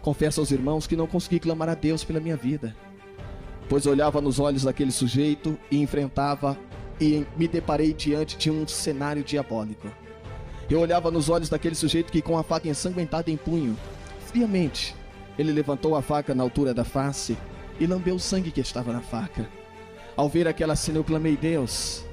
Confesso aos irmãos que não consegui clamar a Deus pela minha vida, pois olhava nos olhos daquele sujeito e enfrentava e me deparei diante de um cenário diabólico. Eu olhava nos olhos daquele sujeito que, com a faca ensanguentada em punho, friamente, ele levantou a faca na altura da face e lambeu o sangue que estava na faca. Ao ver aquela cena eu clamei: Deus,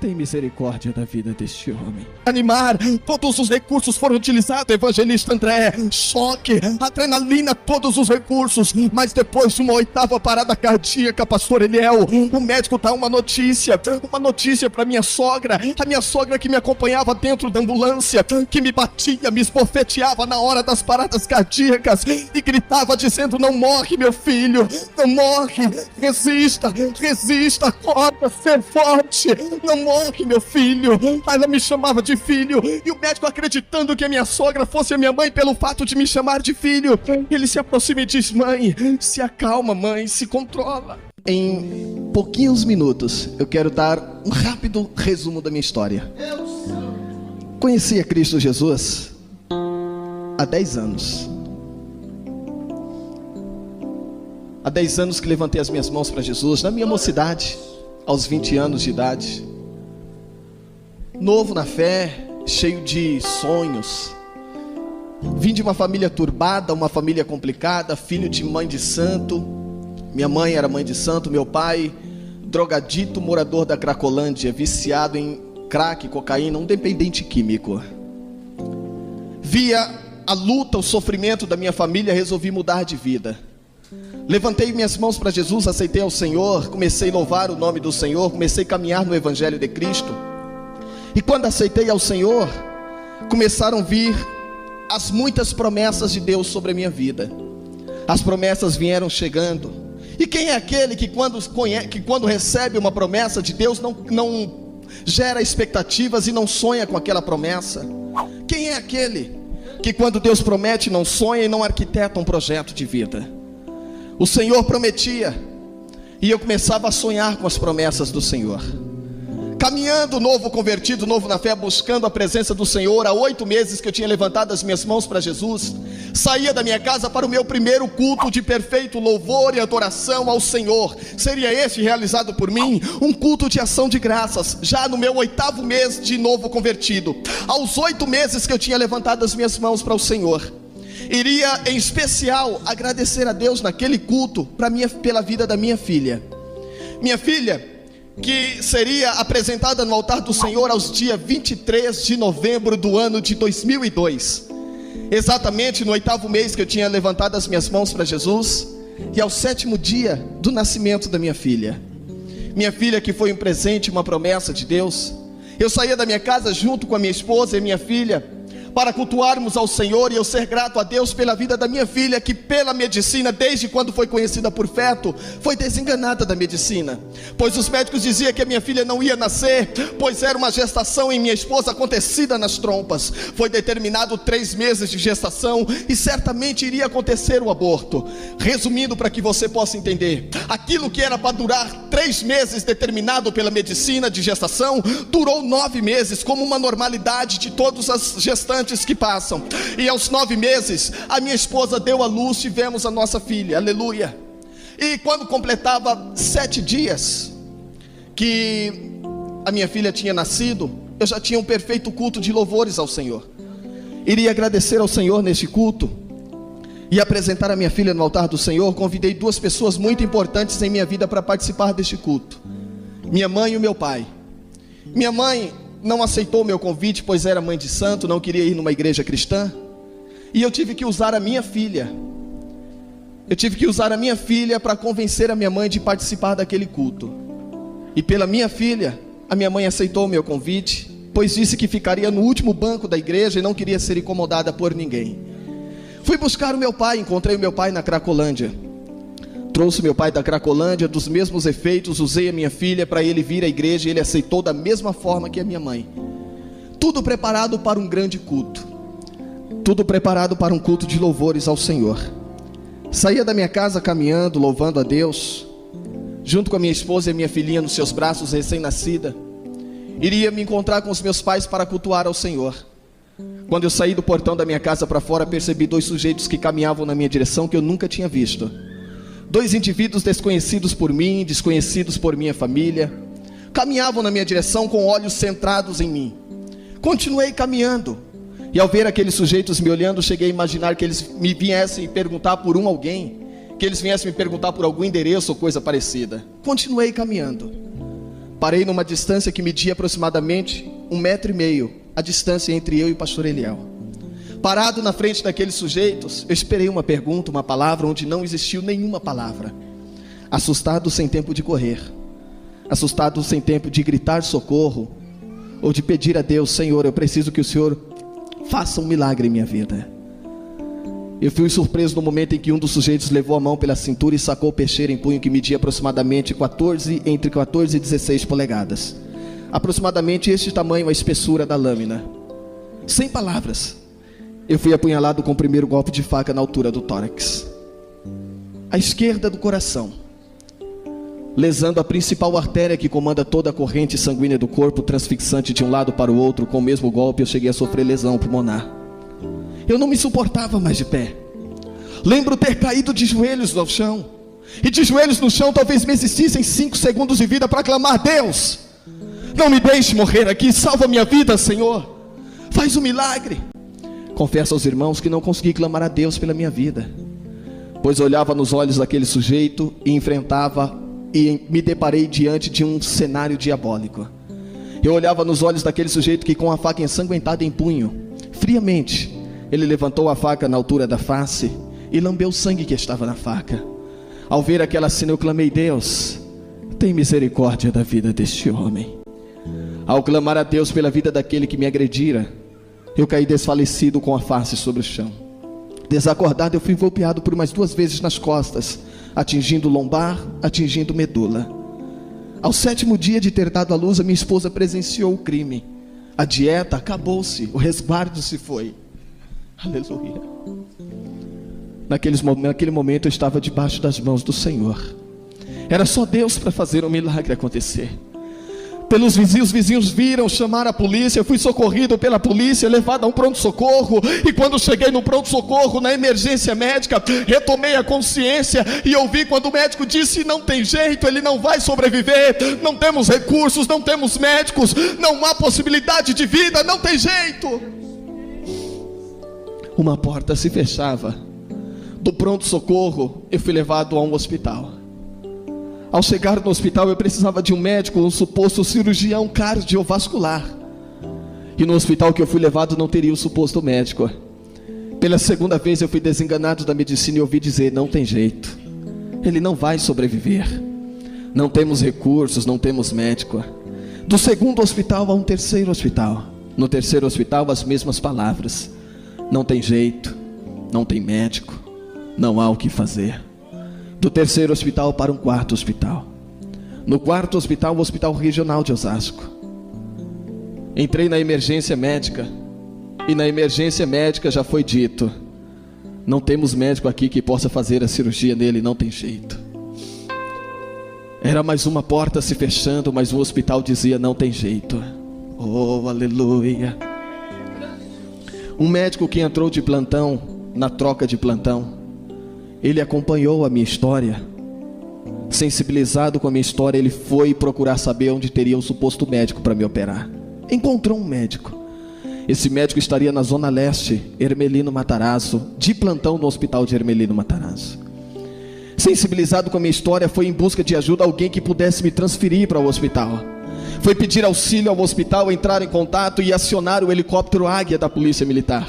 tem misericórdia da vida deste homem. Animar, todos os recursos foram utilizados, evangelista André. Choque, adrenalina, todos os recursos. Mas depois de uma 8ª parada cardíaca, pastor Eliel, o médico dá uma notícia para minha sogra. A minha sogra que me acompanhava dentro da ambulância, que me batia, me esbofeteava na hora das paradas cardíacas e gritava dizendo: não morre, meu filho, não morre, resista, acorda, ser forte, não morre, meu filho. Ela me chamava de filho, e o médico, acreditando que a minha sogra fosse a minha mãe pelo fato de me chamar de filho, ele se aproxima e diz: mãe, se acalma, mãe, se controla. Em pouquinhos minutos eu quero dar um rápido resumo da minha história. Conheci a Cristo Jesus há 10 anos. Há 10 anos que levantei as minhas mãos para Jesus, na minha mocidade, aos 20 anos de idade. Novo na fé, cheio de sonhos. Vim de uma família turbada, uma família complicada, filho de mãe de santo. Minha mãe era mãe de santo, meu pai drogadito, morador da Cracolândia, viciado em crack, cocaína, um dependente químico. Via a luta, o sofrimento da minha família, resolvi mudar de vida. Levantei minhas mãos para Jesus, aceitei ao Senhor, comecei a louvar o nome do Senhor, comecei a caminhar no Evangelho de Cristo. E quando aceitei ao Senhor, começaram a vir as muitas promessas de Deus sobre a minha vida. As promessas vieram chegando. E quem é aquele que quando recebe uma promessa de Deus não gera expectativas e não sonha com aquela promessa? Quem é aquele que quando Deus promete não sonha e não arquiteta um projeto de vida? O Senhor prometia e eu começava a sonhar com as promessas do Senhor. Caminhando, novo convertido, novo na fé, buscando a presença do Senhor. Há 8 meses que eu tinha levantado as minhas mãos para Jesus. Saía da minha casa para o meu primeiro culto de perfeito louvor e adoração ao Senhor. Seria esse realizado por mim, um culto de ação de graças, já no meu 8º mês de novo convertido. Aos 8 meses que eu tinha levantado as minhas mãos para o Senhor, iria em especial agradecer a Deus naquele culto pela vida da minha filha. Minha filha, que seria apresentada no altar do Senhor aos dias 23 de novembro do ano de 2002. Exatamente no 8º mês que eu tinha levantado as minhas mãos para Jesus, e ao 7º dia do nascimento da minha filha. Minha filha que foi um presente, uma promessa de Deus. Eu saía da minha casa junto com a minha esposa e minha filha, para cultuarmos ao Senhor, e eu ser grato a Deus pela vida da minha filha, que pela medicina, desde quando foi conhecida por feto, foi desenganada da medicina, pois os médicos diziam que a minha filha não ia nascer, pois era uma gestação em minha esposa acontecida nas trompas. Foi determinado 3 meses de gestação e certamente iria acontecer o aborto. Resumindo, para que você possa entender, aquilo que era para durar 3 meses determinado pela medicina de gestação, durou 9 meses, como uma normalidade de todas as gestantes que passam. E aos 9 meses a minha esposa deu à luz, tivemos a nossa filha, aleluia. E quando completava 7 dias que a minha filha tinha nascido, eu já tinha um perfeito culto de louvores ao Senhor. Iria agradecer ao Senhor neste culto e apresentar a minha filha no altar do Senhor. Convidei 2 pessoas muito importantes em minha vida para participar deste culto: minha mãe e o meu pai. Minha mãe não aceitou o meu convite, pois era mãe de santo, não queria ir numa igreja cristã. E eu tive que usar a minha filha. Para convencer a minha mãe de participar daquele culto. E pela minha filha, a minha mãe aceitou o meu convite, pois disse que ficaria no último banco da igreja e não queria ser incomodada por ninguém. Fui buscar o meu pai, encontrei o meu pai na Cracolândia. Trouxe meu pai da Cracolândia, dos mesmos efeitos, usei a minha filha para ele vir à igreja, e ele aceitou da mesma forma que a minha mãe. Tudo preparado para um grande culto, tudo preparado para um culto de louvores ao Senhor. Saía da minha casa caminhando, louvando a Deus, junto com a minha esposa e a minha filhinha nos seus braços, recém-nascida. Iria me encontrar com os meus pais para cultuar ao Senhor. Quando eu saí do portão da minha casa para fora, percebi 2 sujeitos que caminhavam na minha direção que eu nunca tinha visto. 2 indivíduos desconhecidos por mim, desconhecidos por minha família, caminhavam na minha direção com olhos centrados em mim. Continuei caminhando, e ao ver aqueles sujeitos me olhando, cheguei a imaginar que eles me viessem perguntar por alguém, que eles viessem me perguntar por algum endereço ou coisa parecida. Continuei caminhando. Parei numa distância que media aproximadamente 1,5 metro, a distância entre eu e o pastor Eliel. Parado na frente daqueles sujeitos, eu esperei uma pergunta, uma palavra, onde não existiu nenhuma palavra. Assustado, sem tempo de correr. Assustado, sem tempo de gritar socorro, ou de pedir a Deus: Senhor, eu preciso que o Senhor faça um milagre em minha vida. Eu fui surpreso no momento em que um dos sujeitos levou a mão pela cintura e sacou o peixeiro em punho que media aproximadamente entre 14 e 16 polegadas. Aproximadamente este tamanho, a espessura da lâmina. Sem palavras, eu fui apunhalado com o primeiro golpe de faca na altura do tórax, à esquerda do coração, lesando a principal artéria que comanda toda a corrente sanguínea do corpo, transfixante de um lado para o outro. Com o mesmo golpe eu cheguei a sofrer lesão pulmonar. Eu não me suportava mais de pé. Lembro ter caído de joelhos no chão, e de joelhos no chão talvez me existissem 5 segundos de vida para clamar: Deus, não me deixe morrer aqui, salva minha vida, Senhor, faz um milagre. Confesso aos irmãos que não consegui clamar a Deus pela minha vida, pois olhava nos olhos daquele sujeito e me deparei diante de um cenário diabólico. Eu olhava nos olhos daquele sujeito que, com a faca ensanguentada em punho, friamente, ele levantou a faca na altura da face e lambeu o sangue que estava na faca. Ao ver aquela cena, eu clamei: Deus, tem misericórdia da vida deste homem. Ao clamar a Deus pela vida daquele que me agredira, eu caí desfalecido com a face sobre o chão. Desacordado, eu fui golpeado por mais 2 vezes nas costas, atingindo lombar, atingindo medula. Ao 7º dia de ter dado à luz, a minha esposa presenciou o crime. A dieta acabou-se, o resguardo se foi. Aleluia. Naquele momento eu estava debaixo das mãos do Senhor. Era só Deus para fazer um milagre acontecer. Pelos vizinhos, os vizinhos viram, chamaram a polícia. Eu fui socorrido pela polícia, levado a um pronto-socorro. E quando cheguei no pronto-socorro, na emergência médica, retomei a consciência e ouvi quando o médico disse: não tem jeito, ele não vai sobreviver, não temos recursos, não temos médicos, não há possibilidade de vida, não tem jeito. Uma porta se fechava. Do pronto-socorro, eu fui levado a um hospital. Ao chegar no hospital, eu precisava de um médico, um suposto cirurgião cardiovascular. E no hospital que eu fui levado não teria o suposto médico. Pela 2ª vez eu fui desenganado da medicina e ouvi dizer: não tem jeito, ele não vai sobreviver, não temos recursos, não temos médico. Do 2º hospital a um 3º hospital. No 3º hospital, as mesmas palavras: não tem jeito, não tem médico, não há o que fazer. Do 3º hospital para um 4º hospital. No 4º hospital, o Hospital Regional de Osasco. Entrei na emergência médica, e na emergência médica já foi dito: não temos médico aqui que possa fazer a cirurgia nele, não tem jeito. Era mais uma porta se fechando, mas o hospital dizia: não tem jeito. Oh, aleluia. Um médico que entrou de plantão, na troca de plantão, ele acompanhou a minha história. Sensibilizado com a minha história, ele foi procurar saber onde teria o suposto médico para me operar. Encontrou um médico. Esse médico estaria na Zona Leste, Hermelino Matarazzo, de plantão no hospital de Hermelino Matarazzo. Sensibilizado com a minha história, foi em busca de ajuda, alguém que pudesse me transferir para o hospital. Foi pedir auxílio ao hospital, entrar em contato e acionar o helicóptero Águia da Polícia Militar.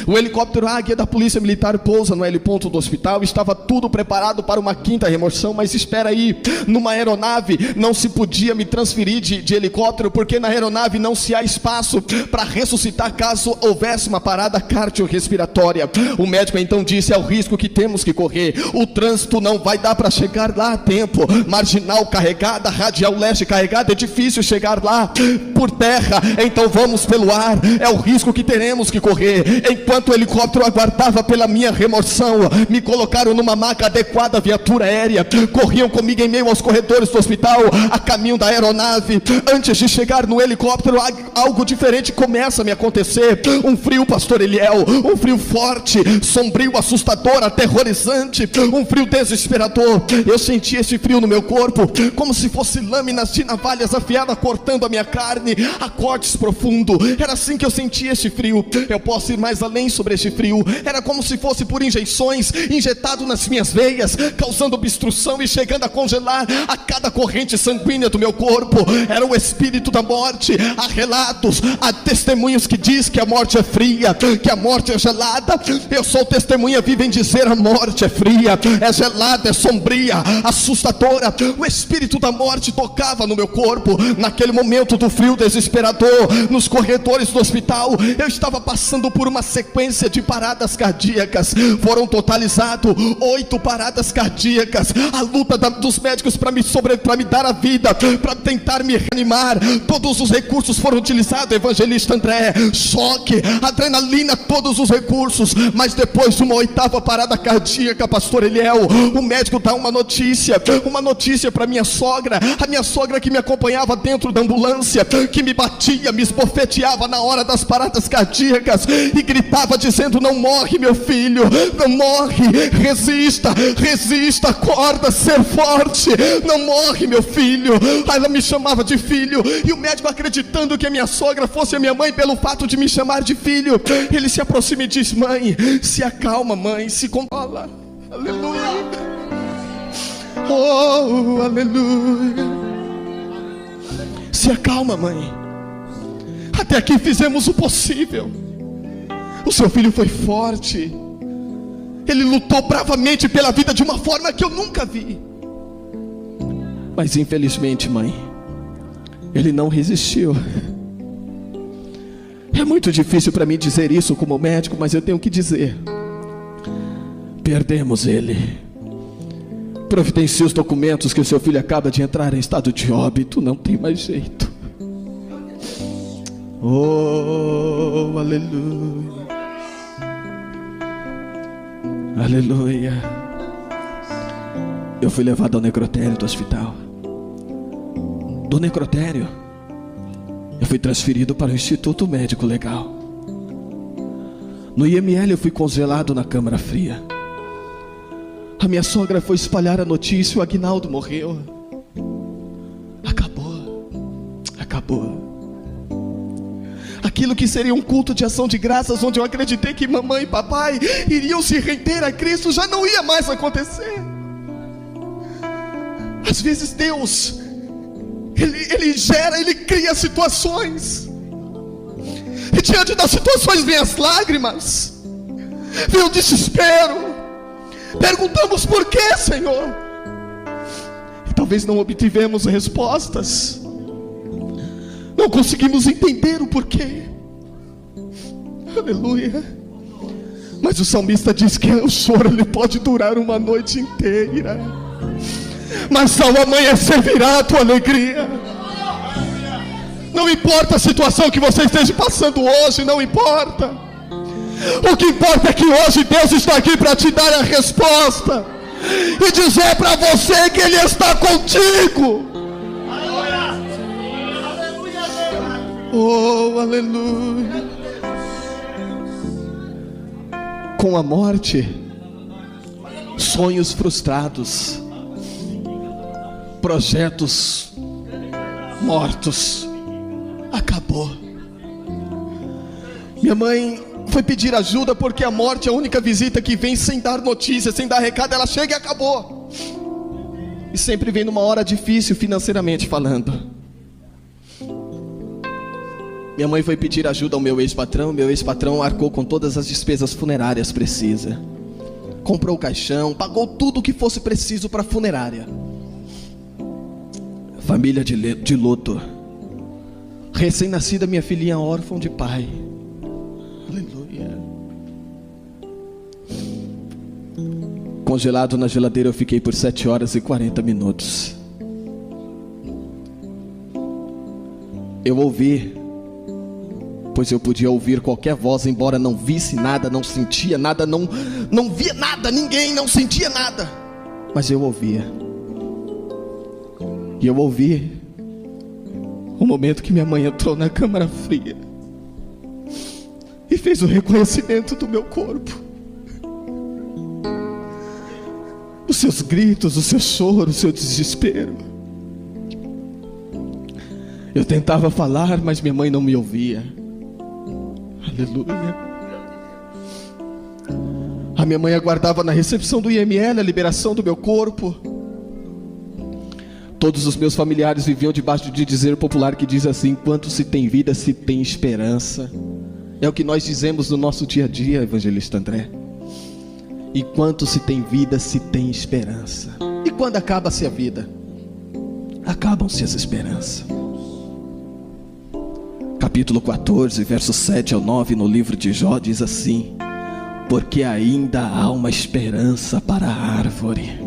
O helicóptero Águia da Polícia Militar pousa no heliponto do hospital. Estava tudo preparado para uma 5ª remoção. Mas espera aí, numa aeronave não se podia me transferir de helicóptero, porque na aeronave não se há espaço para ressuscitar caso houvesse uma parada cardiorrespiratória. O médico então disse: é o risco que temos que correr, o trânsito não vai dar para chegar lá a tempo, marginal carregada, radial leste carregada, é difícil chegar lá por terra, então vamos pelo ar, é o risco que teremos que correr. enquanto o helicóptero aguardava pela minha remoção, me colocaram numa maca adequada à viatura aérea, corriam comigo em meio aos corredores do hospital, a caminho da aeronave. Antes de chegar no helicóptero, algo diferente começa a me acontecer. Um frio, pastor Eliel, um frio forte, sombrio, assustador, aterrorizante, um frio desesperador. Eu senti esse frio no meu corpo, como se fosse lâminas de navalhas afiadas cortando a minha carne a cortes profundo. Era assim que eu sentia este frio. Eu posso ir mais além sobre este frio. Era como se fosse por injeções, injetado nas minhas veias, causando obstrução e chegando a congelar a cada corrente sanguínea do meu corpo. Era o espírito da morte. Há relatos, há testemunhos que diz que a morte é fria, que a morte é gelada. Eu sou testemunha viva em dizer: a morte é fria, é gelada, é sombria, assustadora. O espírito da morte tocava no meu corpo. Naquele momento do frio desesperador, nos corredores do hospital, eu estava passando por uma sequência de paradas cardíacas. Foram totalizadas 8 paradas cardíacas. A luta dos médicos para me dar a vida, para tentar me reanimar. Todos os recursos foram utilizados, evangelista André. Choque, adrenalina, todos os recursos. Mas depois de uma 8ª parada cardíaca, pastor Eliel, o médico dá uma notícia para minha sogra. A minha sogra que me acompanhava dentro da ambulância, que me batia, me esbofeteava na hora das paradas cardíacas e gritava dizendo: não morre meu filho, não morre, resista, acorda, ser forte, não morre meu filho. Ela me chamava de filho, e o médico, acreditando que a minha sogra fosse a minha mãe pelo fato de me chamar de filho, ele se aproxima e diz: mãe, se acalma mãe, se controla. Aleluia, oh aleluia. Se acalma mãe, até aqui fizemos o possível. O seu filho foi forte, ele lutou bravamente pela vida de uma forma que eu nunca vi. Mas infelizmente mãe, ele não resistiu. É muito difícil para mim dizer isso como médico, mas eu tenho que dizer: perdemos ele. Providencie os documentos que o seu filho acaba de entrar em estado de óbito, não tem mais jeito. Oh, aleluia, aleluia. Eu fui levado ao necrotério do hospital. Do necrotério eu fui transferido para o Instituto Médico Legal. No IML eu fui congelado na câmara fria. A minha sogra foi espalhar a notícia: o Aguinaldo morreu. Acabou. Aquilo que seria um culto de ação de graças, onde eu acreditei que mamãe e papai iriam se render a Cristo, já não ia mais acontecer. Às vezes Deus, Ele cria situações, e diante das situações vem as lágrimas, vem o desespero. Perguntamos: por que, Senhor? E talvez não obtivemos respostas, não conseguimos entender o porquê. Aleluia. Mas o salmista diz que o choro ele pode durar uma noite inteira, mas ao amanhecer virá a tua alegria. Não importa a situação que você esteja passando hoje, não importa. O que importa é que hoje Deus está aqui para te dar a resposta e dizer para você que Ele está contigo. Oh, aleluia. Com a morte, sonhos frustrados, projetos mortos, acabou. Minha mãe foi pedir ajuda porque a morte é a única visita que vem sem dar notícia, sem dar recado. Ela chega e acabou. E sempre vem numa hora difícil financeiramente falando. Minha mãe foi pedir ajuda ao meu ex-patrão. Meu ex-patrão arcou com todas as despesas funerárias precisas. Comprou o caixão, pagou tudo o que fosse preciso para a funerária. Família de luto. Recém-nascida minha filhinha órfã de pai. Aleluia. Congelado na geladeira eu fiquei por 7 horas e 40 minutos. Eu ouvi pois eu podia ouvir qualquer voz, embora não visse nada, não sentia nada, não via nada, ninguém, não sentia nada, mas eu ouvia. E eu ouvi o momento que minha mãe entrou na câmara fria e fez o reconhecimento do meu corpo. Os seus gritos, o seu choro, o seu desespero. Eu tentava falar, mas minha mãe não me ouvia. Aleluia. A minha mãe aguardava na recepção do IML a liberação do meu corpo. Todos os meus familiares viviam debaixo de dizer popular que diz assim: enquanto se tem vida, se tem esperança. É o que nós dizemos no nosso dia a dia, evangelista André. Enquanto se tem vida, se tem esperança. E quando acaba-se a vida, acabam-se as esperanças. Capítulo 14, versos 7 ao 9 no livro de Jó diz assim: porque ainda há uma esperança para a árvore,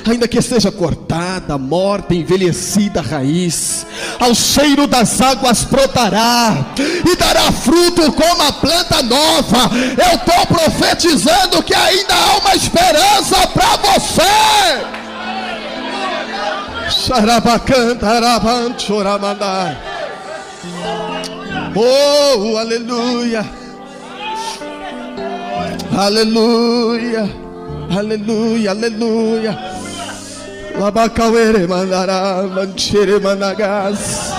ainda que esteja cortada, morta, envelhecida a raiz, ao cheiro das águas brotará e dará fruto como a planta nova. Eu estou profetizando que ainda há uma esperança para você. Oh, aleluia, aleluia, aleluia, aleluia. Labacauere mandará, manchere managas,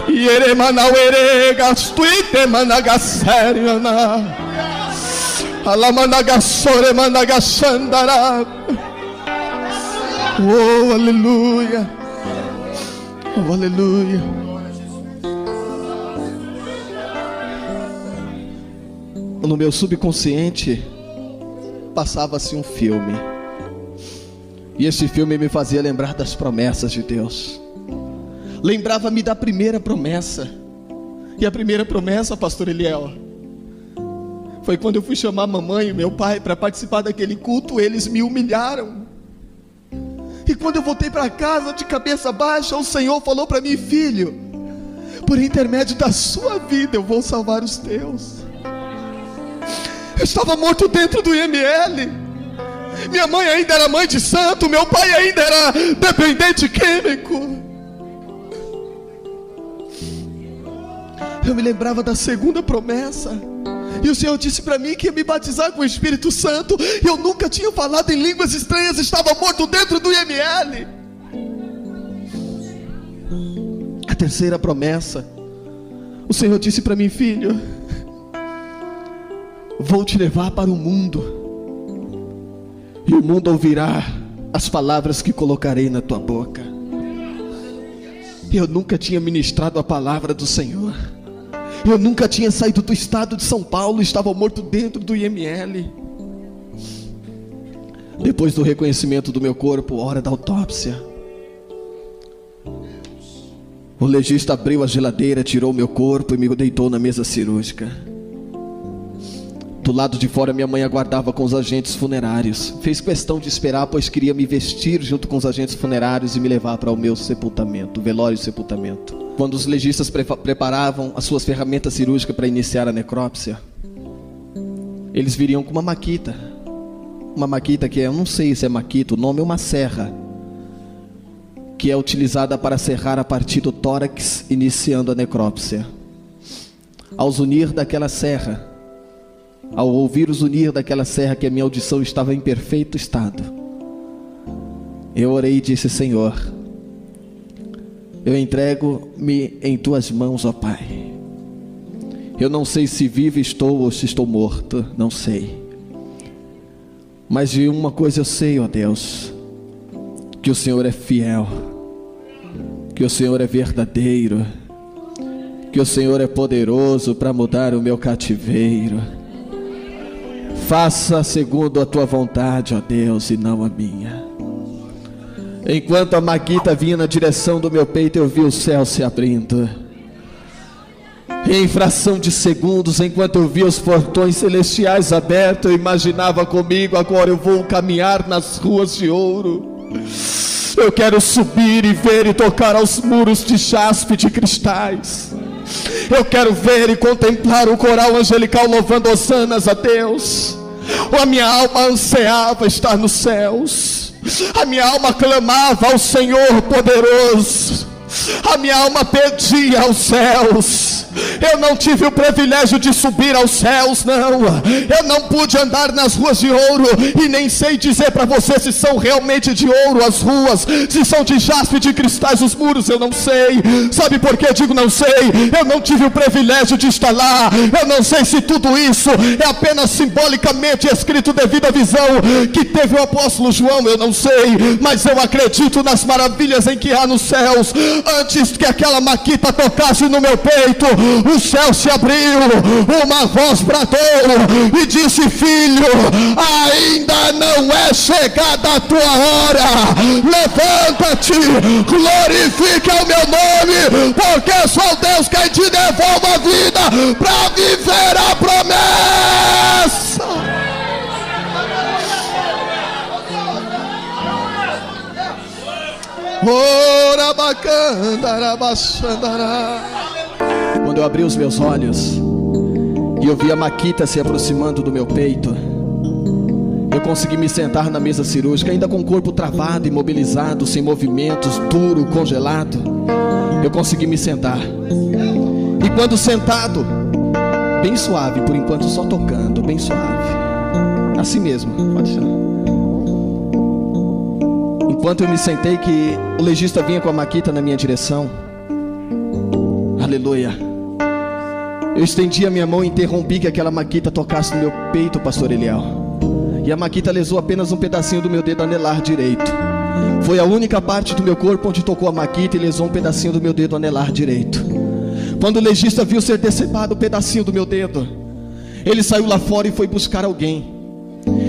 iere manauere gastuite managaseriana, alamanagasore managasandara. Oh, aleluia, oh, aleluia. No meu subconsciente passava-se um filme, e esse filme me fazia lembrar das promessas de Deus. Lembrava-me da primeira promessa. E a primeira promessa, pastor Eliel, foi quando eu fui chamar a mamãe e meu pai para participar daquele culto. Eles me humilharam. E quando eu voltei para casa de cabeça baixa, o Senhor falou para mim: filho, por intermédio da sua vida eu vou salvar os teus. Eu estava morto dentro do IML. Minha mãe ainda era mãe de santo, meu pai ainda era dependente químico. Eu me lembrava da segunda promessa, e o Senhor disse para mim que ia me batizar com o Espírito Santo. Eu nunca tinha falado em línguas estranhas, estava morto dentro do IML. A terceira promessa, o Senhor disse para mim: filho, vou te levar para o mundo, e o mundo ouvirá as palavras que colocarei na tua boca. Eu nunca tinha ministrado a palavra do Senhor. Eu nunca tinha saído do estado de São Paulo. Estava morto dentro do IML. Depois do reconhecimento do meu corpo, hora da autópsia, o legista abriu a geladeira, tirou meu corpo e me deitou na mesa cirúrgica. Do lado de fora, minha mãe aguardava com os agentes funerários. Fez questão de esperar, pois queria me vestir junto com os agentes funerários e me levar para o meu sepultamento, velório e sepultamento. Quando os legistas preparavam as suas ferramentas cirúrgicas para iniciar a necrópsia, eles viriam com uma maquita. Uma maquita que eu não sei se é maquita, o nome é uma serra, que é utilizada para serrar a partir do tórax, iniciando a necrópsia. Ao zunir daquela serra, ao ouvir o zunir daquela serra, que a minha audição estava em perfeito estado, eu orei e disse: Senhor, eu entrego-me em tuas mãos, ó Pai. Eu não sei se vivo estou ou se estou morto, não sei, mas de uma coisa eu sei, ó Deus, que o Senhor é fiel, que o Senhor é verdadeiro, que o Senhor é poderoso para mudar o meu cativeiro. Faça segundo a tua vontade, ó Deus, e não a minha. Enquanto a maquita vinha na direção do meu peito, eu vi o céu se abrindo. Em fração de segundos, enquanto eu via os portões celestiais abertos, eu imaginava comigo: agora eu vou caminhar nas ruas de ouro. Eu quero subir e ver e tocar aos muros de jaspe, de cristais. Eu quero ver e contemplar o coral angelical louvando hosanas a Deus. A minha alma ansiava estar nos céus. A minha alma clamava ao Senhor poderoso. A minha alma pedia aos céus. Eu não tive o privilégio de subir aos céus, não. Eu não pude andar nas ruas de ouro. E nem sei dizer para você se são realmente de ouro as ruas, se são de jaspe, de cristais os muros. Eu não sei. Sabe por que eu digo não sei? Eu não tive o privilégio de estar lá. Eu não sei se tudo isso é apenas simbolicamente escrito devido à visão que teve o apóstolo João. Eu não sei, mas eu acredito nas maravilhas em que há nos céus. Antes que aquela maquita tocasse no meu peito, o céu se abriu, uma voz bradou e disse: filho, ainda não é chegada a tua hora. Levanta-te, glorifica o meu nome, porque sou Deus quem te devolve a vida para viver a promessa. Quando eu abri os meus olhos e eu vi a maquita se aproximando do meu peito, eu consegui me sentar na mesa cirúrgica, ainda com o corpo travado, imobilizado, sem movimentos, duro, congelado. Eu consegui me sentar. E quando sentado, bem suave, por enquanto só tocando, bem suave, assim mesmo, pode deixar. Enquanto eu me sentei, que o legista vinha com a maquita na minha direção, aleluia, eu estendi a minha mão e interrompi que aquela maquita tocasse no meu peito, pastor Eliel. E a maquita lesou apenas um pedacinho do meu dedo anelar direito. Foi a única parte do meu corpo onde tocou a maquita e lesou um pedacinho do meu dedo anelar direito. Quando o legista viu ser decepado o pedacinho do meu dedo, ele saiu lá fora e foi buscar alguém.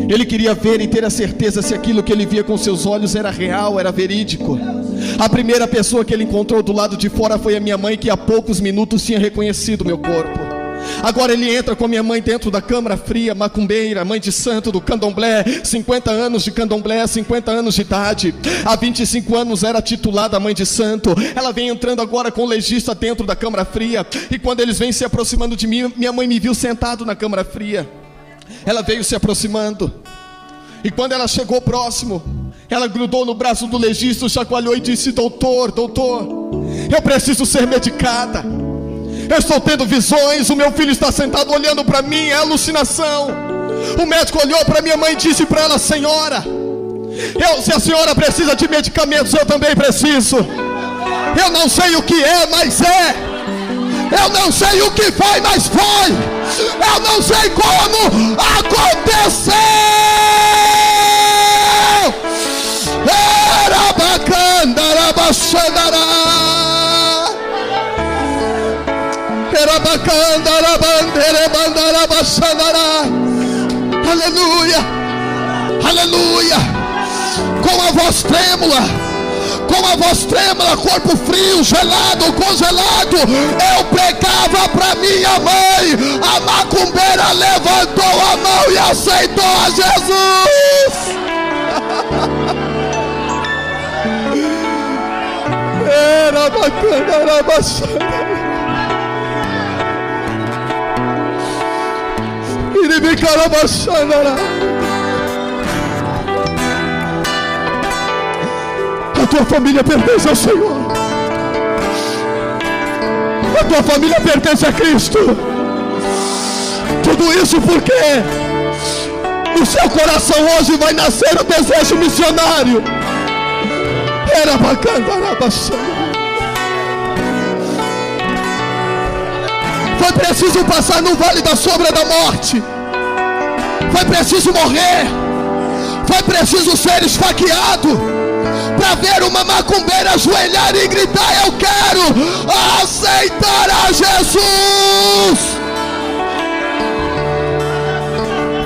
Ele queria ver e ter a certeza se aquilo que ele via com seus olhos era real, era verídico. A primeira pessoa que ele encontrou do lado de fora foi a minha mãe, que há poucos minutos tinha reconhecido meu corpo. Agora ele entra com a minha mãe dentro da câmara fria, macumbeira, mãe de santo do candomblé, 50 anos de candomblé, 50 anos de idade. Há 25 anos era titulada mãe de santo. Ela vem entrando agora com o legista dentro da câmara fria. E quando eles vêm se aproximando de mim, minha mãe me viu sentado na câmara fria. Ela veio se aproximando, e quando ela chegou próximo, ela grudou no braço do legista, chacoalhou e disse: doutor, eu preciso ser medicada. Eu estou tendo visões, o meu filho está sentado olhando para mim, é alucinação. O médico olhou para minha mãe e disse para ela: senhora, se a senhora precisa de medicamentos, eu também preciso. Eu não sei o que é, mas é. Eu não sei o que foi, mas foi. Eu não sei como aconteceu. Era bacana, era baixandará. Era bacana, era bandeira, bandara, baixandará. Aleluia, aleluia. Com a voz trêmula, corpo frio, gelado, congelado, eu pregava para minha mãe. A macumbeira levantou a mão e aceitou a Jesus. Era bacana, era bacana. Iribicara bacana. A tua família pertence ao Senhor. A tua família pertence a Cristo. Tudo isso porque no seu coração hoje vai nascer o desejo missionário. Era bacana, era bacana. Foi preciso passar no vale da sombra da morte. Foi preciso morrer. Foi preciso ser esfaqueado para ver uma macumbeira ajoelhar e gritar: eu quero aceitar a Jesus.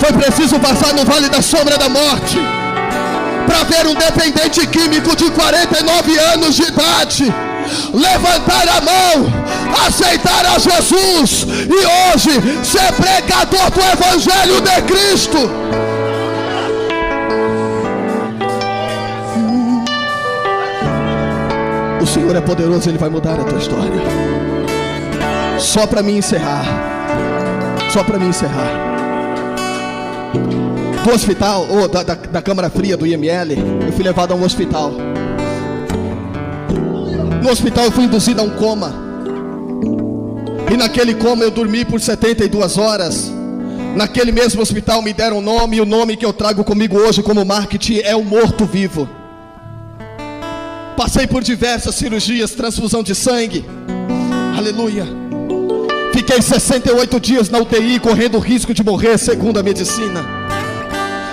Foi preciso passar no vale da sombra da morte para ver um dependente químico de 49 anos de idade levantar a mão, aceitar a Jesus e hoje ser pregador do Evangelho de Cristo. O Senhor é poderoso, Ele vai mudar a tua história. Só para me encerrar. Do hospital, ou da câmara fria do IML, eu fui levado a um hospital. No hospital eu fui induzido a um coma. E naquele coma eu dormi por 72 horas. Naquele mesmo hospital me deram um nome, e o nome que eu trago comigo hoje como marketing é o morto-vivo. Passei por diversas cirurgias, transfusão de sangue. Aleluia. Fiquei 68 dias na UTI, correndo o risco de morrer, segundo a medicina.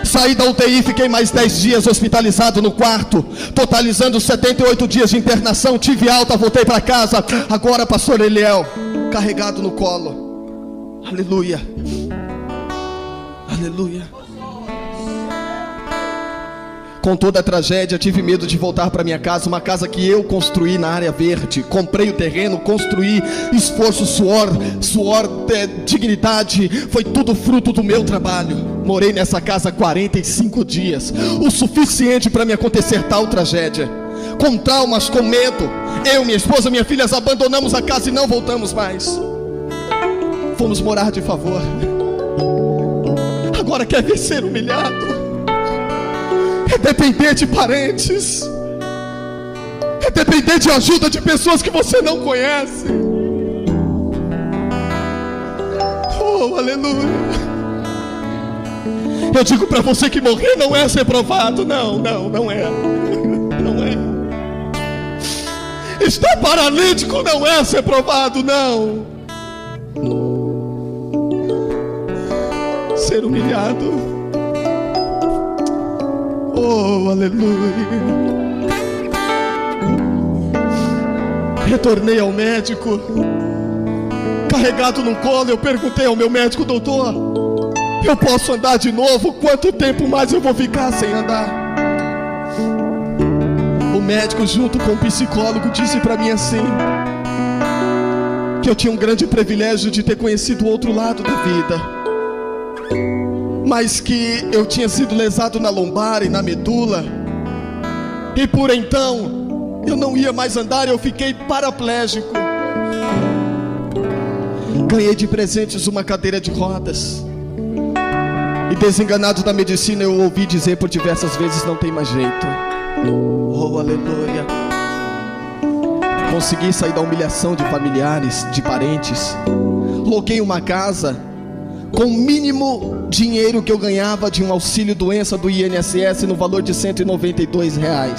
Saí da UTI, fiquei mais 10 dias hospitalizado no quarto, totalizando 78 dias de internação. Tive alta, voltei para casa. Agora, pastor Eliel, carregado no colo. Aleluia. Aleluia. Com toda a tragédia, tive medo de voltar para minha casa, uma casa que eu construí na área verde. Comprei o terreno, construí, esforço, suor, dignidade, foi tudo fruto do meu trabalho. Morei nessa casa 45 dias, o suficiente para me acontecer tal tragédia. Com traumas, com medo, eu, minha esposa, minha filha, abandonamos a casa e não voltamos mais. Fomos morar de favor. Agora quer ver ser humilhado? É depender de parentes, é depender de ajuda de pessoas que você não conhece. Oh, aleluia. Eu digo para você que morrer não é ser provado. Não é. Estar paralítico não é ser provado, não. Ser humilhado. Oh, aleluia. Retornei ao médico, carregado no colo. Eu perguntei ao meu médico: doutor, eu posso andar de novo? Quanto tempo mais eu vou ficar sem andar? O médico, junto com o psicólogo, disse para mim assim: que eu tinha um grande privilégio de ter conhecido o outro lado da vida, mas que eu tinha sido lesado na lombar e na medula, e por então eu não ia mais andar. Eu fiquei paraplégico. Ganhei de presentes uma cadeira de rodas, e desenganado da medicina, eu ouvi dizer por diversas vezes: não tem mais jeito. Oh, aleluia. Consegui sair da humilhação de familiares, de parentes. Loquei uma casa com o mínimo dinheiro que eu ganhava de um auxílio doença do INSS, no valor de R$192.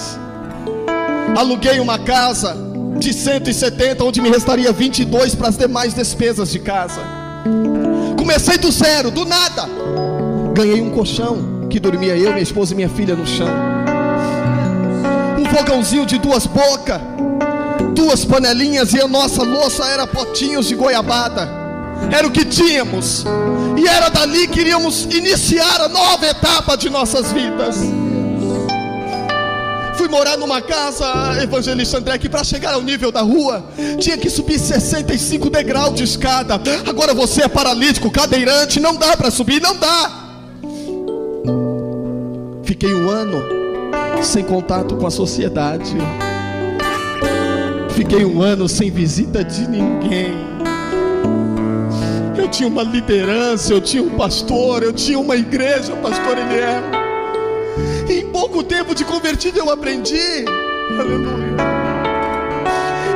Aluguei uma casa de 170, onde me restaria 22 para as demais despesas de casa. Comecei do zero, do nada. Ganhei um colchão que dormia eu, minha esposa e minha filha no chão. Um fogãozinho de 2 bocas, 2 panelinhas, e a nossa louça era potinhos de goiabada. Era o que tínhamos, e era dali que iríamos iniciar a nova etapa de nossas vidas. Fui morar numa casa, evangelista André, que para chegar ao nível da rua tinha que subir 65 degraus de escada. Agora você é paralítico, cadeirante, não dá para subir, não dá. Fiquei 1 ano sem contato com a sociedade. Fiquei 1 ano sem visita de ninguém. Eu tinha uma liderança, eu tinha um pastor, eu tinha uma igreja, pastor Eliel. E em pouco tempo de convertido eu aprendi, aleluia,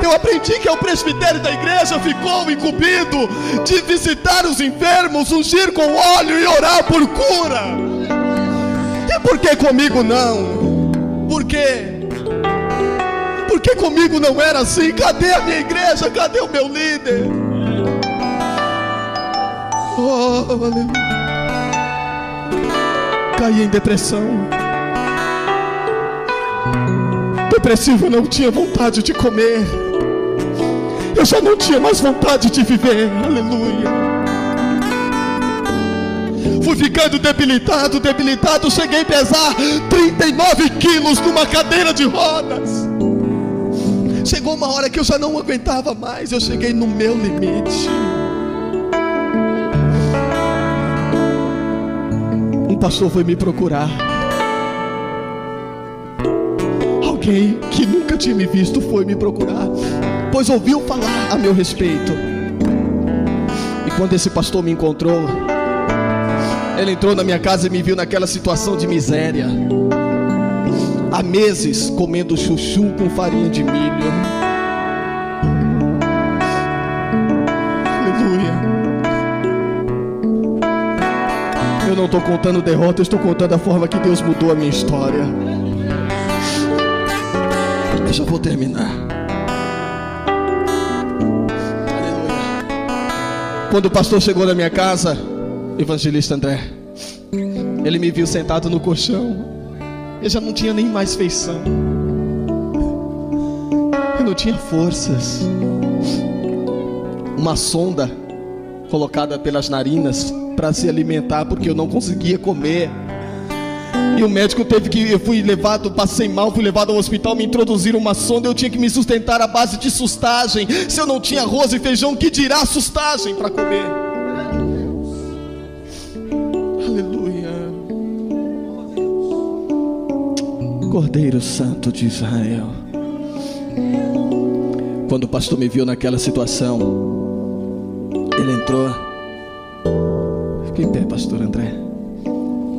eu aprendi que o presbitério da igreja ficou incumbido de visitar os enfermos, ungir com óleo e orar por cura. E por que comigo não? Por quê? Porque comigo não era assim. Cadê a minha igreja? Cadê o meu líder? Oh, aleluia. Caí em depressão. Depressivo, eu não tinha vontade de comer. Eu já não tinha mais vontade de viver. Aleluia. Fui ficando debilitado. Cheguei a pesar 39 quilos numa cadeira de rodas. Chegou uma hora que eu já não aguentava mais. Eu cheguei no meu limite. Um pastor foi me procurar. Alguém que nunca tinha me visto foi me procurar, pois ouviu falar a meu respeito. E quando esse pastor me encontrou, ele entrou na minha casa e me viu naquela situação de miséria, há meses comendo chuchu com farinha de milho. Aleluia. Eu não estou contando derrota, eu estou contando a forma que Deus mudou a minha história. Eu já vou terminar. Aleluia. Quando o pastor chegou na minha casa, evangelista André, ele me viu sentado no colchão. Eu já não tinha nem mais feição, eu não tinha forças. Uma sonda colocada pelas narinas para se alimentar, porque eu não conseguia comer. E o médico teve que, eu fui levado, passei mal, fui levado ao hospital, me introduziram uma sonda, eu tinha que me sustentar à base de sustagem. Se eu não tinha arroz e feijão, que dirá sustagem para comer? Aleluia. Cordeiro Santo de Israel. Quando o pastor me viu naquela situação, ele entrou. Fiquei em pé, pastor André.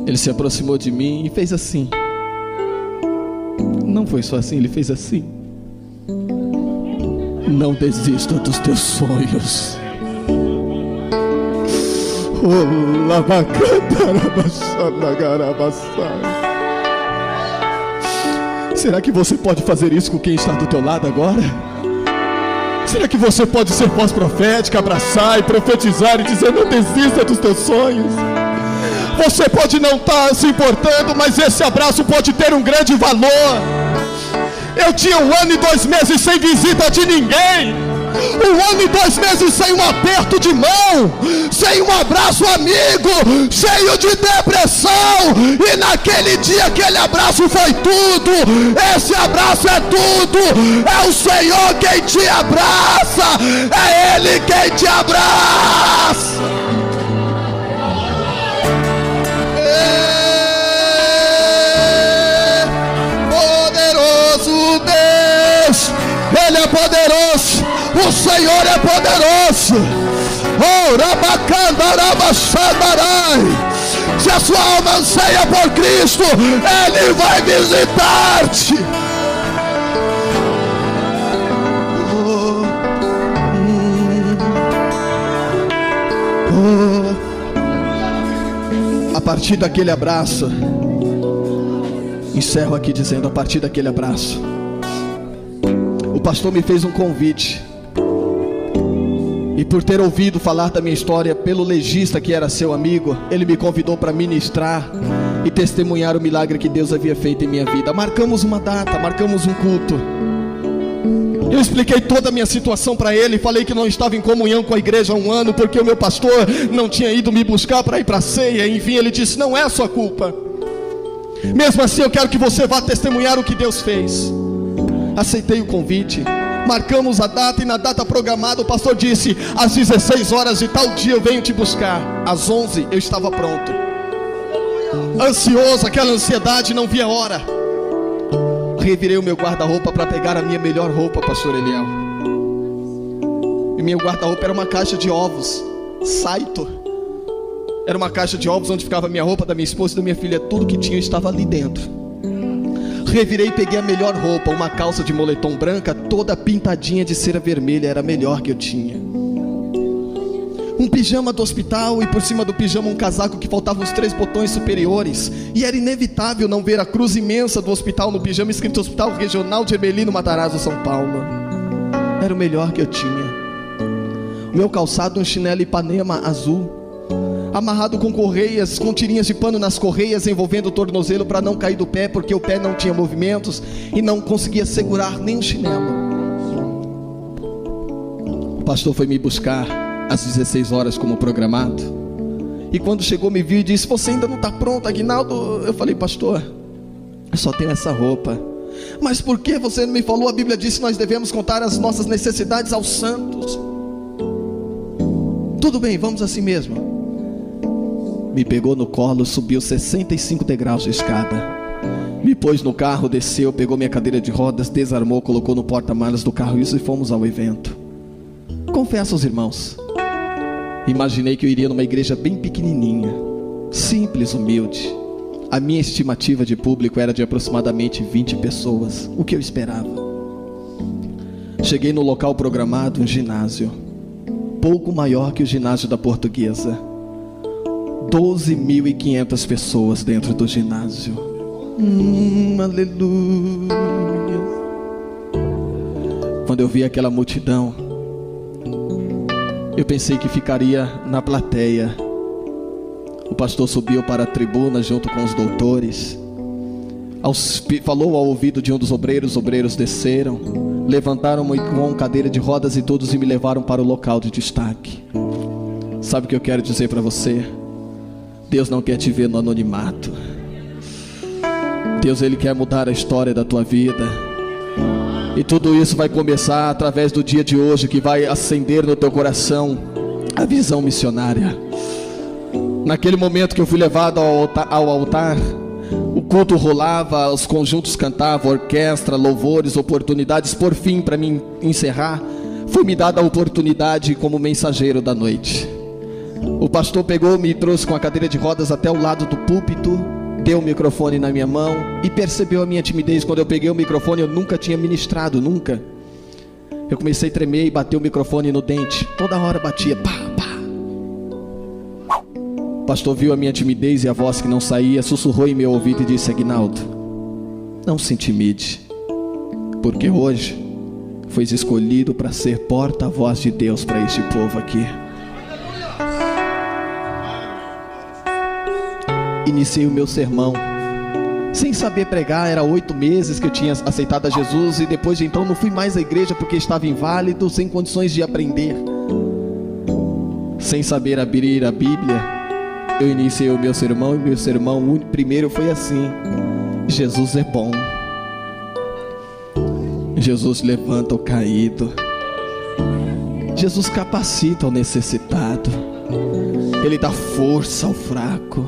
Ele se aproximou de mim e fez assim. Não foi só assim, ele fez assim. Não desista dos teus sonhos. Será que você pode fazer isso com quem está do teu lado agora? Será que você pode ser voz profética, abraçar e profetizar e dizer: não desista dos teus sonhos? Você pode não estar se importando, mas esse abraço pode ter um grande valor. Eu tinha 1 ano e 2 meses sem visita de ninguém, 1 ano e 2 meses sem um aperto de mão, sem um abraço amigo, cheio de depressão. E naquele dia aquele abraço foi tudo. Esse abraço é tudo. É o Senhor quem te abraça, é Ele quem te abraça. Deus, Ele é poderoso, o Senhor é poderoso. Oh, se a sua alma anseia por Cristo, Ele vai visitar-te. A partir daquele abraço, encerro aqui dizendo, a partir daquele abraço, o pastor me fez um convite. E por ter ouvido falar da minha história pelo legista que era seu amigo, ele me convidou para ministrar e testemunhar o milagre que Deus havia feito em minha vida. Marcamos uma data, marcamos um culto. Eu expliquei toda a minha situação para ele, falei que não estava em comunhão com a igreja há 1 ano, porque o meu pastor não tinha ido me buscar para ir para a ceia. Enfim, ele disse: não é a sua culpa. Mesmo assim, eu quero que você vá testemunhar o que Deus fez. Aceitei o convite, marcamos a data, e na data programada o pastor disse: às 16 horas de tal dia eu venho te buscar. Às 11 eu estava pronto, ansioso, aquela ansiedade, não via a hora. Revirei o meu guarda-roupa para pegar a minha melhor roupa, pastor Eliel. E meu guarda-roupa era uma caixa de ovos Saito. Era uma caixa de ovos onde ficava a minha roupa, da minha esposa e da minha filha. Tudo que tinha estava ali dentro. Revirei e peguei a melhor roupa, uma calça de moletom branca, toda pintadinha de cera vermelha, era a melhor que eu tinha. Um pijama do hospital, e por cima do pijama um casaco que faltavam os 3 botões superiores. E era inevitável não ver a cruz imensa do hospital no pijama, escrito Hospital Regional de Ermelino, Matarazzo, São Paulo. Era o melhor que eu tinha. O meu calçado, um chinelo Ipanema azul, amarrado com correias, com tirinhas de pano nas correias, envolvendo o tornozelo para não cair do pé, porque o pé não tinha movimentos e não conseguia segurar nem o chinelo. O pastor foi me buscar às 16 horas como programado, e quando chegou me viu e disse: você ainda não está pronto, Aguinaldo? Eu falei: pastor, eu só tenho essa roupa. Mas por que você não me falou? A Bíblia diz que nós devemos contar as nossas necessidades aos santos. Tudo bem, vamos assim mesmo. Me pegou no colo, subiu 65 degraus de escada, me pôs no carro, desceu, pegou minha cadeira de rodas, desarmou, colocou no porta-malas do carro, isso, e fomos ao evento. Confesso aos irmãos, Imaginei que eu iria numa igreja bem pequenininha, simples, humilde. A minha estimativa de público era de aproximadamente 20 pessoas, o que eu esperava. Cheguei no local programado, um ginásio, pouco maior que o ginásio da Portuguesa. 12.500 pessoas dentro do ginásio. Aleluia. Quando eu vi aquela multidão, eu pensei que ficaria na plateia. O pastor subiu para a tribuna junto com os doutores. Falou ao ouvido de um dos obreiros. Os obreiros desceram, levantaram-me com cadeira de rodas e todos me levaram para o local de destaque. Sabe o que eu quero dizer para você? Deus não quer te ver no anonimato. Deus, Ele quer mudar a história da tua vida. E tudo isso vai começar através do dia de hoje, que vai acender no teu coração a visão missionária. Naquele momento que eu fui levado ao altar, o culto rolava, os conjuntos cantavam, orquestra, louvores, oportunidades. Por fim, para mim encerrar, foi-me dada a oportunidade como mensageiro da noite. O pastor pegou, me trouxe com a cadeira de rodas até o lado do púlpito, deu o microfone na minha mão e percebeu a minha timidez. Quando eu peguei o microfone, eu nunca tinha ministrado, nunca. Eu comecei a tremer e bater o microfone no dente. Toda hora batia, pá, pá. O pastor viu a minha timidez e a voz que não saía, sussurrou em meu ouvido e disse: Aguinaldo, não se intimide, porque hoje foi escolhido para ser porta-voz de Deus para este povo aqui. Iniciei o meu sermão sem saber pregar. Era 8 meses que eu tinha aceitado a Jesus, e depois de então não fui mais à igreja porque estava inválido, sem condições de aprender. Sem saber abrir a Bíblia, eu iniciei o meu sermão, e meu sermão primeiro foi assim: Jesus é bom, Jesus levanta o caído, Jesus capacita o necessitado, Ele dá força ao fraco,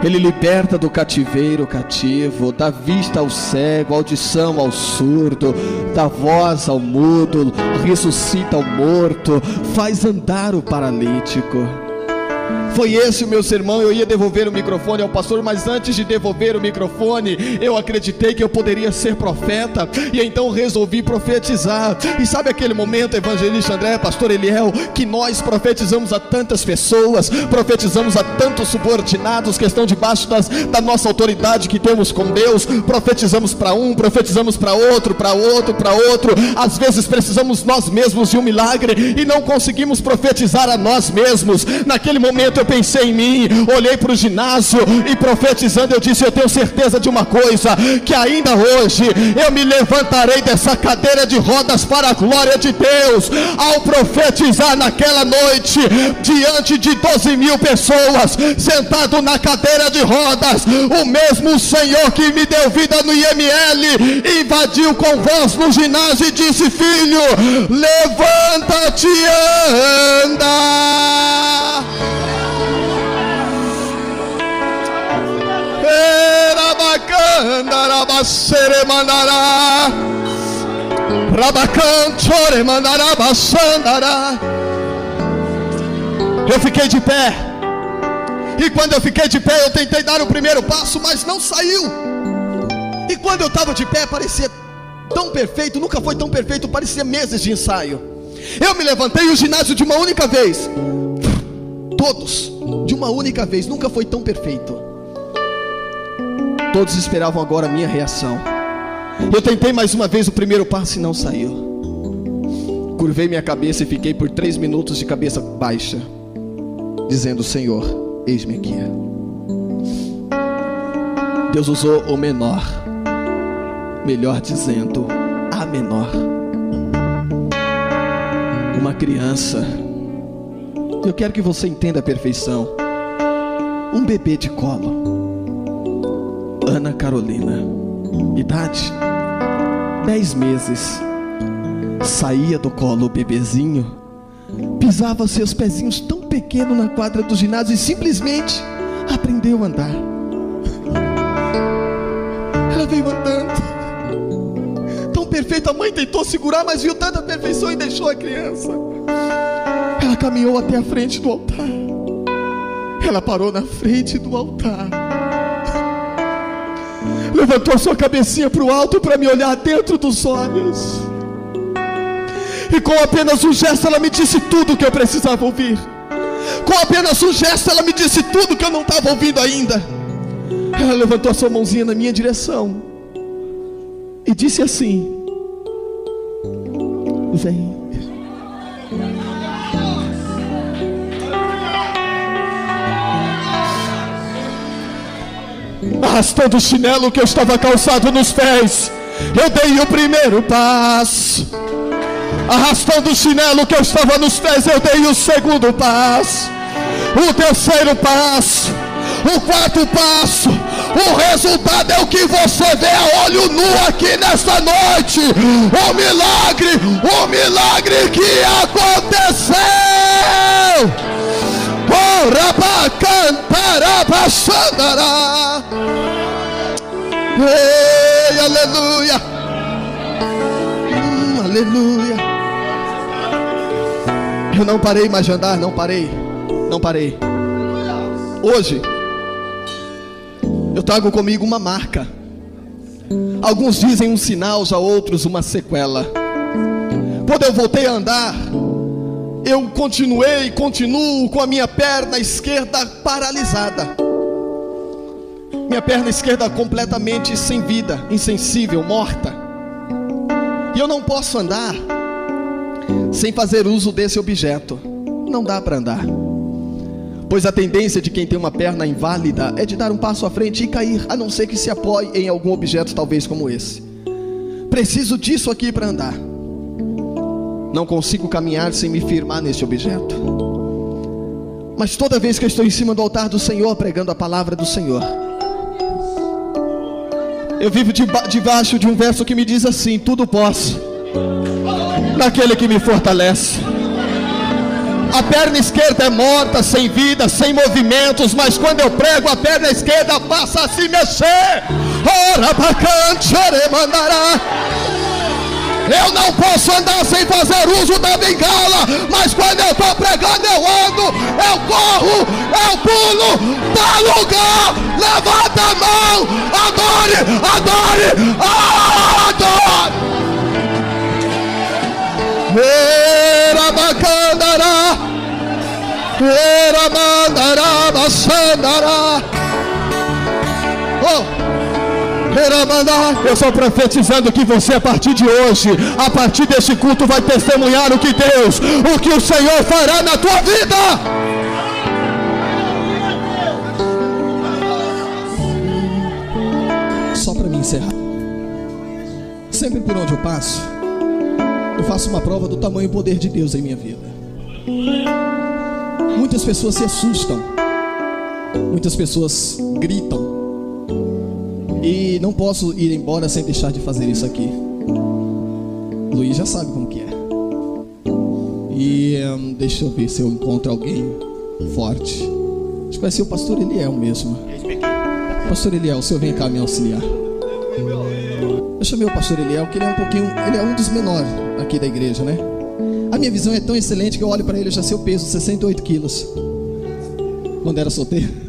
Ele liberta do cativeiro o cativo, dá vista ao cego, audição ao surdo, dá voz ao mudo, ressuscita o morto, faz andar o paralítico. Foi esse o meu sermão. Eu ia devolver o microfone ao pastor, mas antes de devolver o microfone, eu acreditei que eu poderia ser profeta, e então resolvi profetizar. E sabe aquele momento, evangelista André, pastor Eliel, que nós profetizamos a tantas pessoas, profetizamos a tantos subordinados que estão debaixo da nossa autoridade que temos com Deus. Profetizamos para um, profetizamos para outro, para outro, para outro. Às vezes precisamos nós mesmos de um milagre e não conseguimos profetizar a nós mesmos. Naquele momento eu pensei em mim, olhei para o ginásio e profetizando eu disse: eu tenho certeza de uma coisa, que ainda hoje eu me levantarei dessa cadeira de rodas para a glória de Deus. Ao profetizar naquela noite, diante de 12.000 pessoas, sentado na cadeira de rodas, o mesmo Senhor que me deu vida no IML, invadiu com voz no ginásio e disse: filho, levanta-te e anda. Eu fiquei de pé, e quando eu fiquei de pé, eu tentei dar o primeiro passo, mas não saiu. E quando eu estava de pé, parecia tão perfeito, nunca foi tão perfeito, parecia meses de ensaio. Eu me levantei, o ginásio de uma única vez, todos de uma única vez, nunca foi tão perfeito. Todos esperavam agora a minha reação. Eu tentei mais uma vez o primeiro passo e não saiu. Curvei minha cabeça e fiquei por 3 minutos de cabeça baixa, dizendo: Senhor, eis-me aqui. Deus usou o menor, melhor dizendo, a menor, uma criança. Eu quero que você entenda a perfeição. Um bebê de colo. Ana Carolina, idade 10 meses, saía do colo o bebezinho, pisava seus pezinhos tão pequenos na quadra do ginásio e simplesmente aprendeu a andar. Ela veio andando tão perfeita. A mãe tentou segurar, mas viu tanta perfeição e deixou a criança. Ela caminhou até a frente do altar. Ela parou na frente do altar, levantou sua cabecinha para o alto para me olhar dentro dos olhos, e com apenas um gesto ela me disse tudo o que eu precisava ouvir. Com apenas um gesto ela me disse tudo que eu não estava ouvindo ainda. Ela levantou a sua mãozinha na minha direção e disse assim: vem. Arrastando o chinelo que eu estava calçado nos pés, eu dei o primeiro passo. Arrastando o chinelo que eu estava nos pés, eu dei o segundo passo, o terceiro passo, o quarto passo. O resultado é o que você vê a olho nu aqui nesta noite. O milagre que aconteceu. Oh, rabacantarabachandará. Ei, aleluia. Aleluia. Eu não parei mais de andar, não parei. Hoje eu trago comigo uma marca. Alguns dizem um sinal, já outros uma sequela. Quando eu voltei a andar, eu continuo com a minha perna esquerda paralisada. Minha perna esquerda completamente sem vida, insensível, morta. E eu não posso andar sem fazer uso desse objeto. Não dá para andar, pois a tendência de quem tem uma perna inválida é de dar um passo à frente e cair, a não ser que se apoie em algum objeto talvez como esse. Preciso disso aqui para andar. Não consigo caminhar sem me firmar neste objeto. Mas toda vez que eu estou em cima do altar do Senhor, pregando a palavra do Senhor, eu vivo debaixo de um verso que me diz assim: tudo posso naquele que me fortalece. A perna esquerda é morta, sem vida, sem movimentos, mas quando eu prego, a perna esquerda passa a se mexer. Ora bacante, mandará. Eu não posso andar sem fazer uso da bengala, mas quando eu estou pregando, eu ando, eu corro, eu pulo, dá lugar, levanta a mão, adore, adore. Era bacandará, era mandará, baçandará. Eu estou profetizando que você, a partir de hoje, a partir desse culto, vai testemunhar o que o Senhor fará na tua vida. Só para me encerrar, sempre por onde eu passo, eu faço uma prova do tamanho e poder de Deus em minha vida. Muitas pessoas se assustam, muitas pessoas gritam, e não posso ir embora sem deixar de fazer isso aqui. Luiz já sabe como que é. E deixa eu ver se eu encontro alguém forte. Acho que vai ser o pastor Eliel mesmo. Pastor Eliel, o senhor vem cá me auxiliar. Eu chamei o pastor Eliel, que ele é um dos menores aqui da igreja, né? A minha visão é tão excelente que eu olho para ele e já sei o peso, 68 quilos. Quando era solteiro.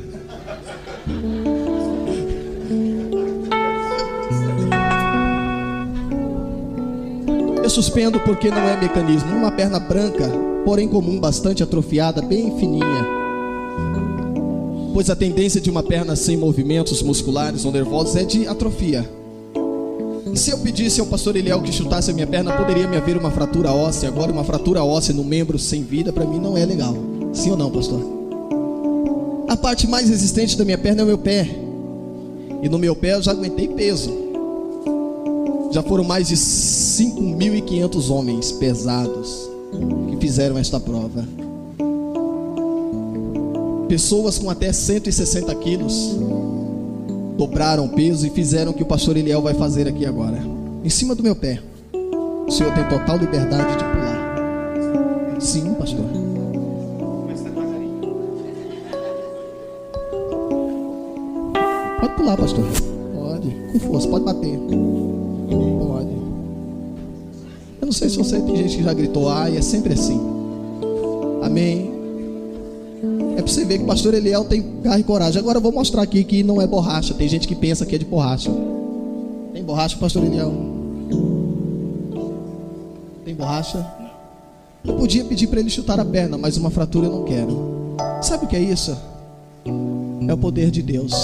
Eu suspendo porque não é mecanismo. Uma perna branca, porém comum, bastante atrofiada, bem fininha. Pois a tendência de uma perna sem movimentos musculares ou nervosos é de atrofia. Se eu pedisse ao pastor Eliel que chutasse a minha perna, poderia me haver uma fratura óssea. Agora uma fratura óssea no membro sem vida, para mim não é legal. Sim ou não, pastor? A parte mais resistente da minha perna é o meu pé. E no meu pé eu já aguentei peso. Já foram mais de 5.500 homens pesados que fizeram esta prova. Pessoas com até 160 quilos dobraram o peso e fizeram o que o pastor Eliel vai fazer aqui agora. Em cima do meu pé. O senhor tem total liberdade de pular. Sim, pastor. Pode pular, pastor. Pode, com força, pode bater. Pode. Eu não sei se você tem gente que já gritou ai, é sempre assim. Amém. É para você ver que o pastor Eliel tem garra e coragem. Agora eu vou mostrar aqui que não é borracha. Tem gente que pensa que é de borracha. Tem borracha, pastor Eliel? Tem borracha? Eu podia pedir para ele chutar a perna, mas uma fratura eu não quero. Sabe o que é isso? É o poder de Deus.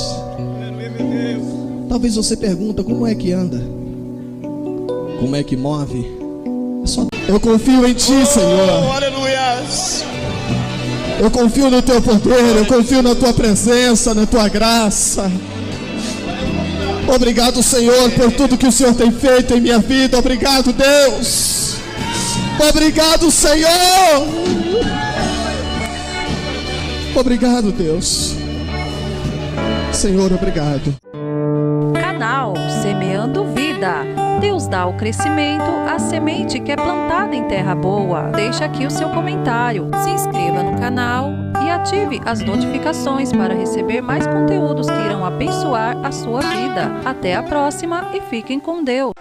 Talvez você pergunta, como é que anda? Como é que move? É só... Eu confio em Ti, Senhor. Aleluia. Eu confio no Teu poder, eu confio na Tua presença, na Tua graça. Obrigado, Senhor, por tudo que o Senhor tem feito em minha vida. Obrigado, Deus. Obrigado, Senhor. Obrigado, Deus. Senhor, obrigado. Canal Semeando Vida. Deus dá o crescimento à semente que é plantada em terra boa. Deixe aqui o seu comentário, se inscreva no canal e ative as notificações para receber mais conteúdos que irão abençoar a sua vida. Até a próxima e fiquem com Deus.